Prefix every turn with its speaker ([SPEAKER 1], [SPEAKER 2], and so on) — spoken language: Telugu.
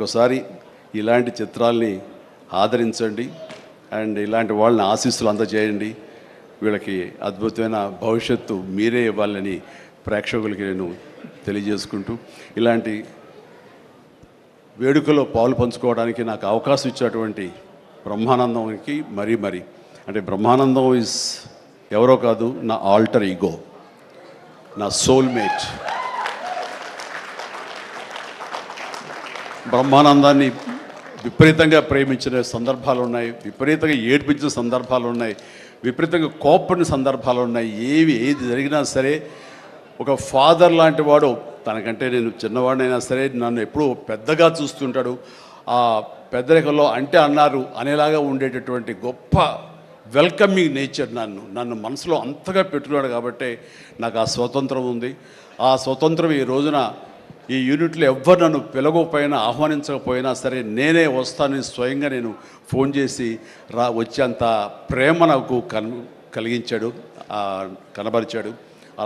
[SPEAKER 1] ఒకసారి ఇలాంటి చిత్రాల్ని ఆదరించండి అండ్ ఇలాంటి వాళ్ళని ఆశీస్సులు అందజేయండి. వీళ్ళకి అద్భుతమైన భవిష్యత్తు మీరే ఇవ్వాలని ప్రేక్షకులకి నేను తెలియజేసుకుంటూ, ఇలాంటి వేడుకలో పాలు పంచుకోవడానికి నాకు అవకాశం ఇచ్చినటువంటి బ్రహ్మానందంకి మరీ అంటే బ్రహ్మానందం ఇస్ ఎవరో కాదు, నా ఆల్టర్ ఈగో, నా సోల్మేట్. బ్రహ్మానందాన్ని విపరీతంగా ప్రేమించిన సందర్భాలు ఉన్నాయి, విపరీతంగా ఏడ్పించిన సందర్భాలు ఉన్నాయి, విపరీతంగా కోప్పడిన సందర్భాలు ఉన్నాయి. ఏది జరిగినా సరే ఒక ఫాదర్ లాంటి వాడు, తనకంటే నేను చిన్నవాడినైనా సరే నన్ను ఎప్పుడూ పెద్దగా చూస్తుంటాడు. ఆ పెద్దరికంలో అంటే అన్నారు అనేలాగా ఉండేటటువంటి గొప్ప వెల్కమింగ్ నేచర్ నన్ను మనసులో అంతగా పెట్టుకున్నాడు. కాబట్టి నాకు ఆ స్వతంత్రం ఉంది. ఆ స్వతంత్రం ఈ రోజున ఈ యూనిట్లో ఎవ్వరు నన్ను పిలవకపోయినా ఆహ్వానించకపోయినా సరే నేనే వస్తానని స్వయంగా నేను ఫోన్ చేసి వచ్చేంత ప్రేమ నాకు కలిగించాడు, కనబరిచాడు.